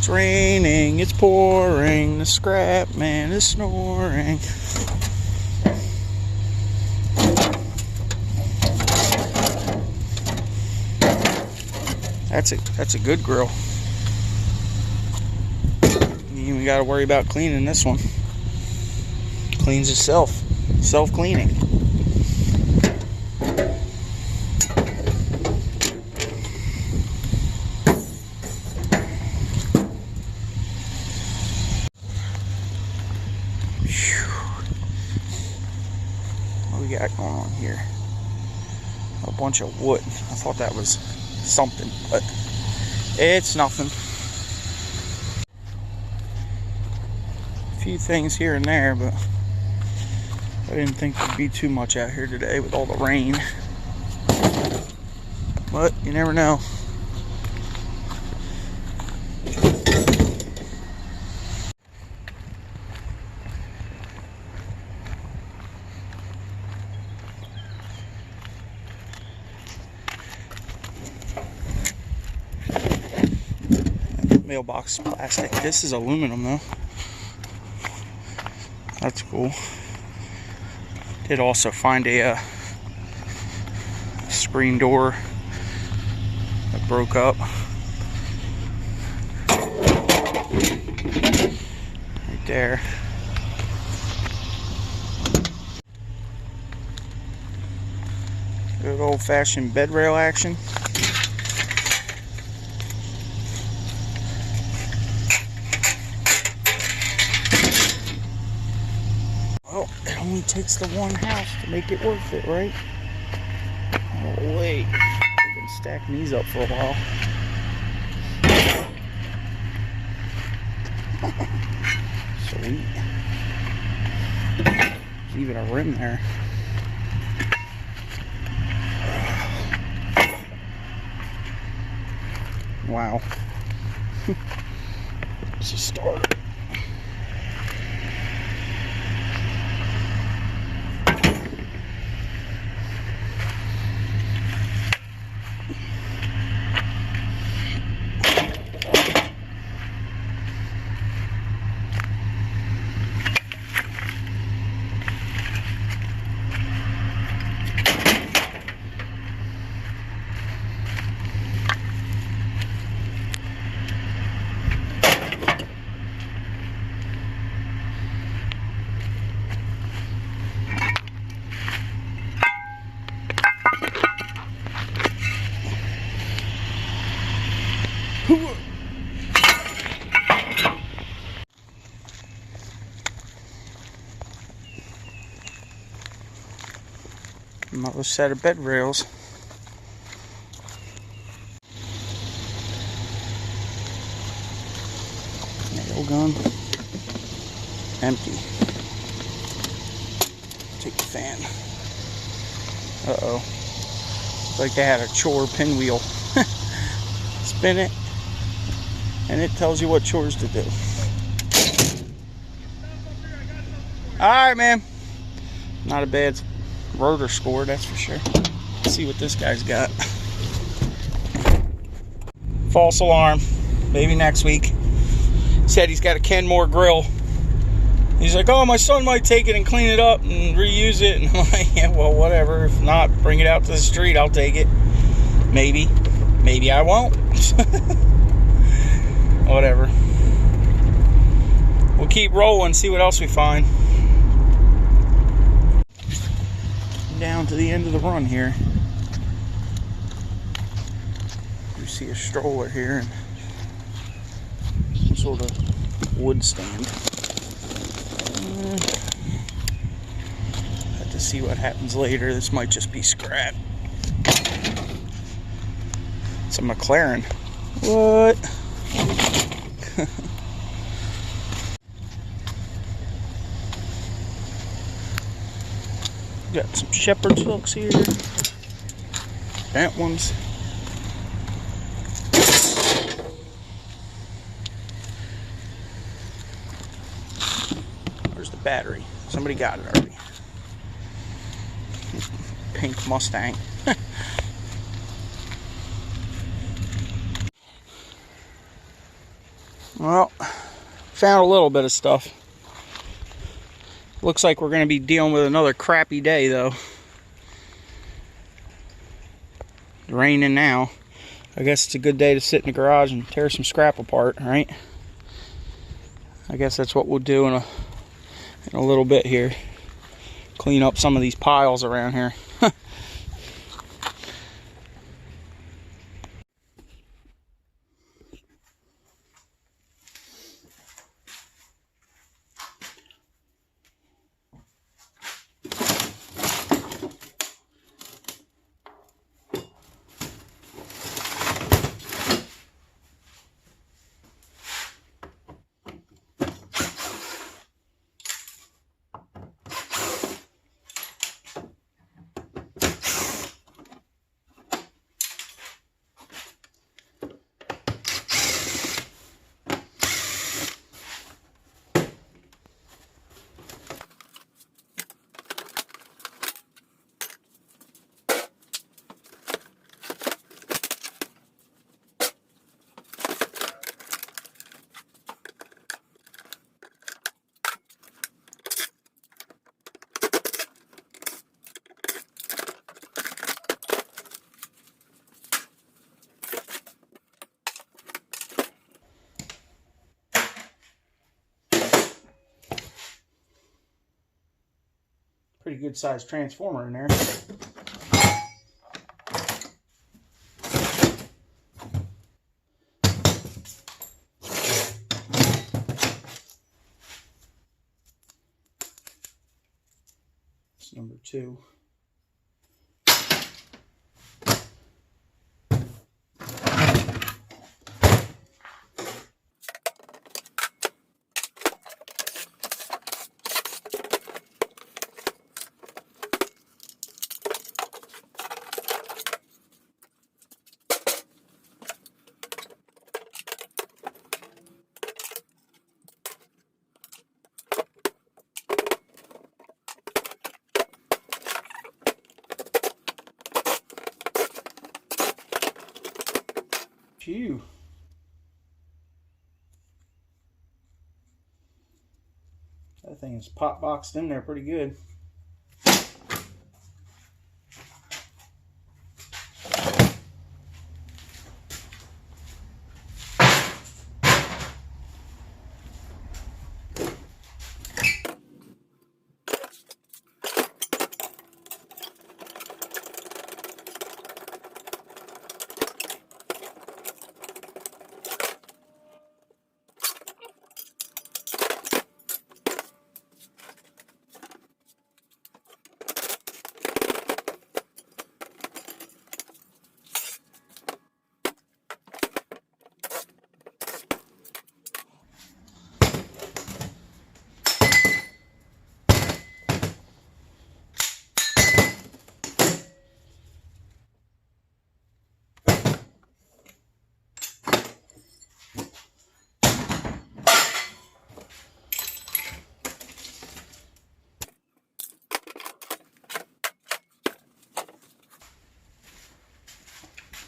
It's raining, it's pouring, the scrap man is snoring. That's a good grill. You even got to worry about cleaning this one. Cleans itself, self-cleaning. What we got going on here? A bunch of wood. I thought that was something, but it's nothing. A few things here and there, but I didn't think there'd be too much out here today with all the rain. But you never know. Mailbox plastic. This is aluminum though. That's cool. Did also find a screen door that broke up. Right there. Good old-fashioned bed rail action. Well, it only takes the one house to make it worth it, right? Oh, wait. I've been stacking these up for a while. Sweet. There's even a rim there. Wow. It's a start. Another set of bed rails. Nail gun. Empty. Take the fan. Uh-oh. Looks like they had a chore pinwheel. Spin it, and it tells you what chores to do. Alright, man. Not a bad rotor score, that's for sure. Let's see what this guy's got. False alarm. Maybe next week. Said he's got a Kenmore grill. He's like, oh, my son might take it and clean it up and reuse it. And I'm like, yeah, well, whatever. If not, bring it out to the street. I'll take it. Maybe. Maybe I won't. Whatever. We'll keep rolling, see what else we find. Down to the end of the run here. You see a stroller here and some sort of wood stand. Have to see what happens later. This might just be scrap. It's a McLaren. What? Got some shepherd's hooks here. Bent ones. Where's the battery? Somebody got it already. Pink Mustang. Well, found a little bit of stuff. Looks like we're going to be dealing with another crappy day, though. Raining now. I guess it's a good day to sit in the garage and tear some scrap apart, right? I guess that's what we'll do in a little bit here. Clean up some of these piles around here. Pretty good sized transformer in there. It's number 2. Phew. That thing is pot boxed in there pretty good.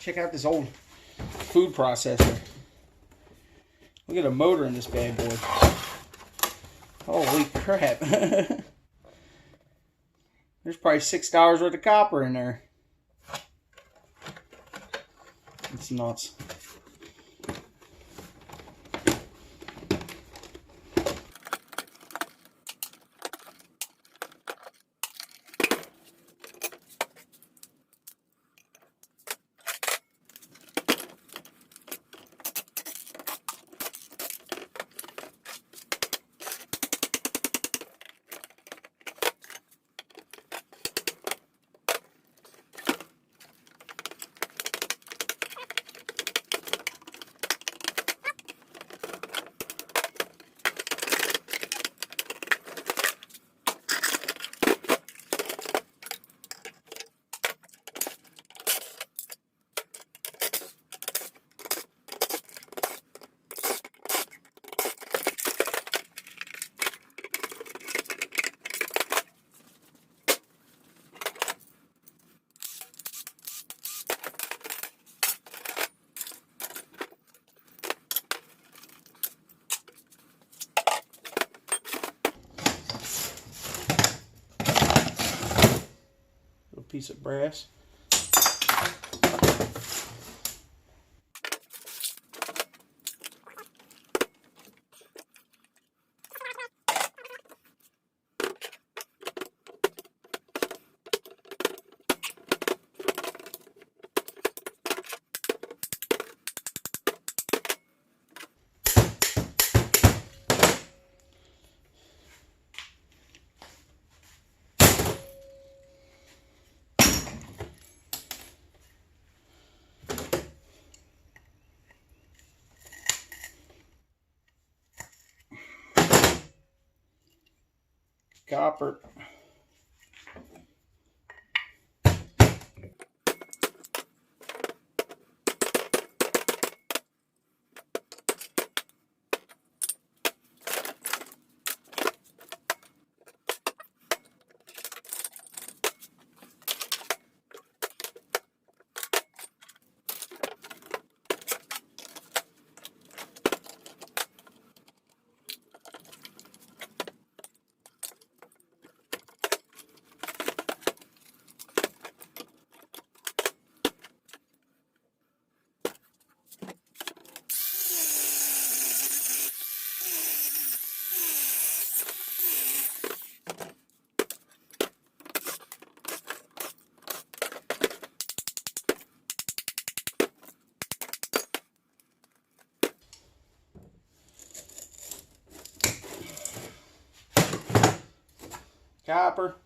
Check out this old food processor. Look at a motor in this bad boy. Holy crap. There's probably $6 worth of copper in there. It's nuts. piece of brass. Copper. Copper.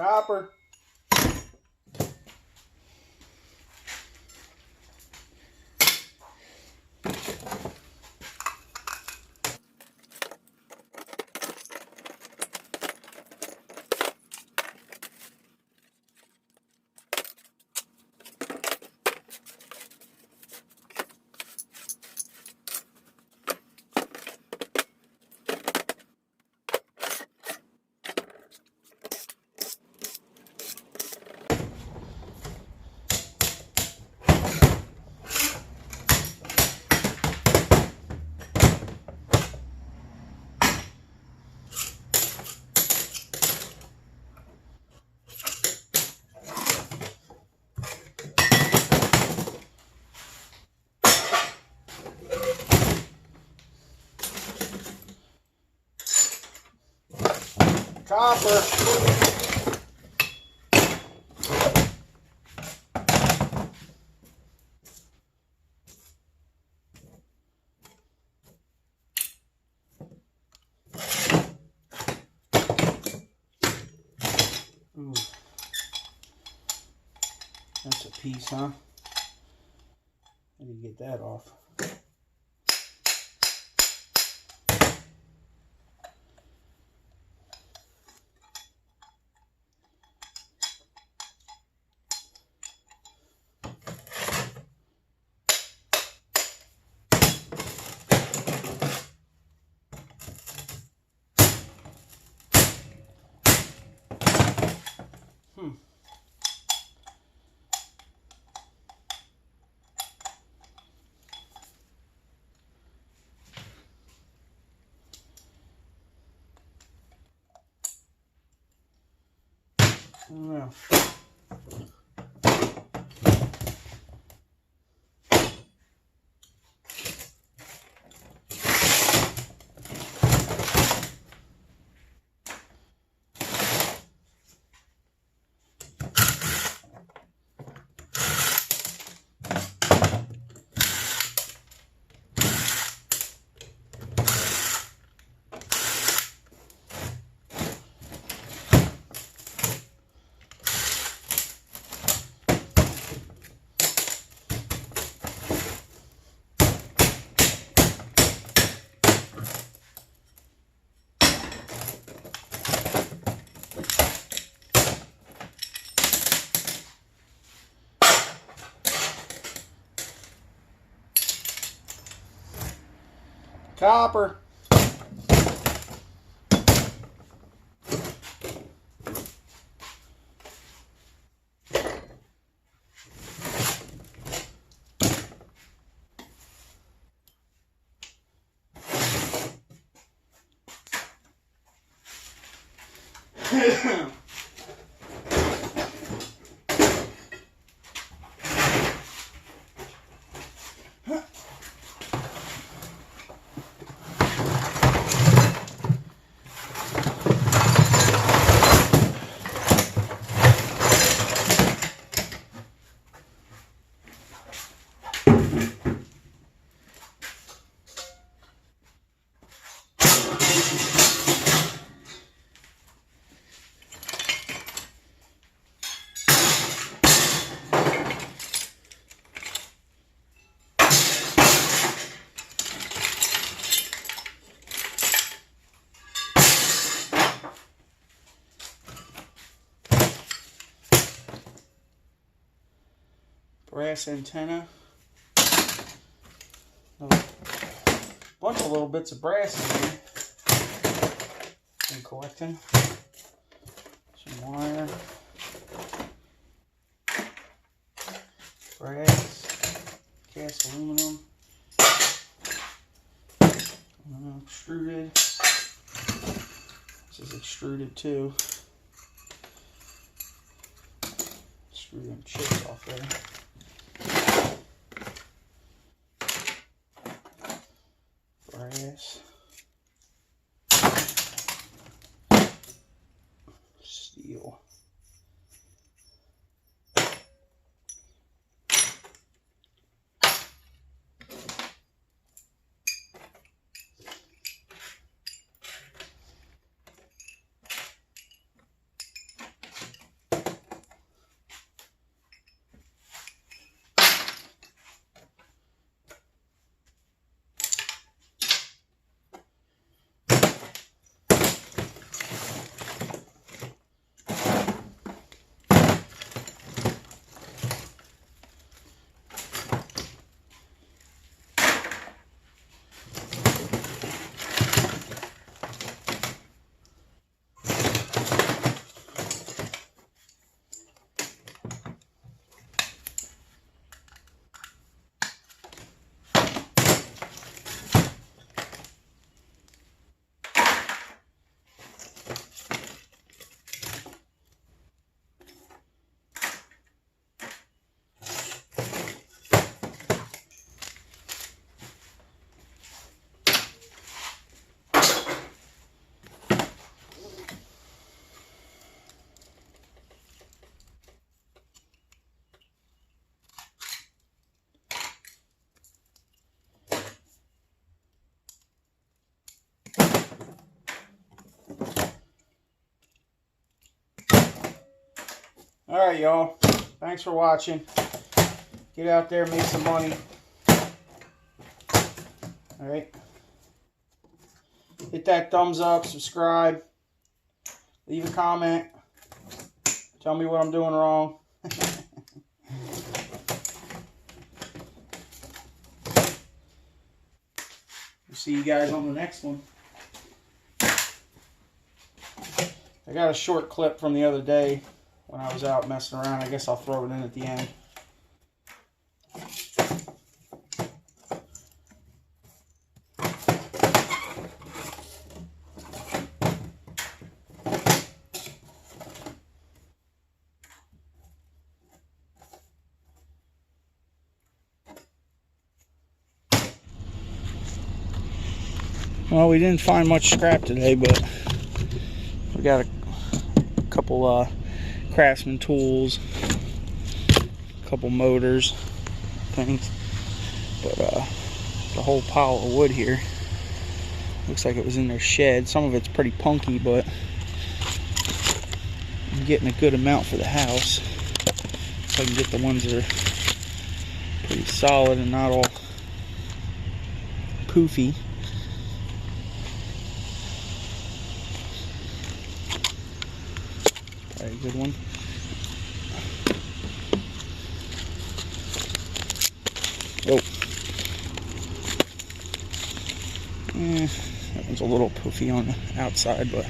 Copper. Copper. Ooh. That's a piece, huh? How do you get that off? Well. Copper. Brass antenna. A bunch of little bits of brass in here. Been collecting. Some wire. Brass. Cast aluminum. Extruded. This is extruded too. Extruding chips off there. Brass, steel, Alright, y'all. Thanks for watching. Get out there, make some money. Alright. Hit that thumbs up, subscribe, leave a comment, tell me what I'm doing wrong. We'll see you guys on the next one. I got a short clip from the other day when I was out messing around. I guess I'll throw it in at the end. Well, we didn't find much scrap today, but we got a couple craftsman tools, a couple motors, things. But the whole pile of wood here looks like it was in their shed. Some of it's pretty punky, but I'm getting a good amount for the house. So I can get the ones that are pretty solid and not all poofy. Probably a good one. Oh. That one's a little poofy on the outside, but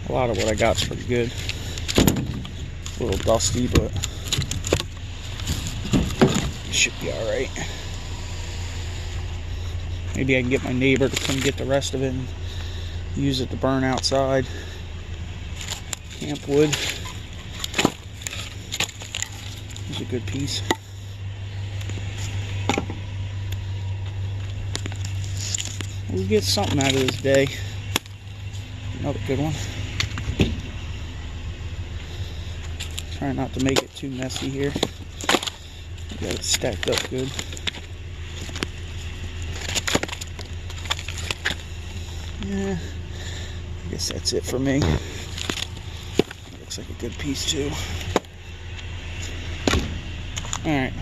a lot of what I got's pretty good. A little dusty, but it should be alright. Maybe I can get my neighbor to come get the rest of it and use it to burn outside. Camp wood. It's a good piece. We'll get something out of this day. Another good one. Try not to make it too messy here. Got it stacked up good. Yeah, I guess that's it for me. Looks like a good piece too. Alright.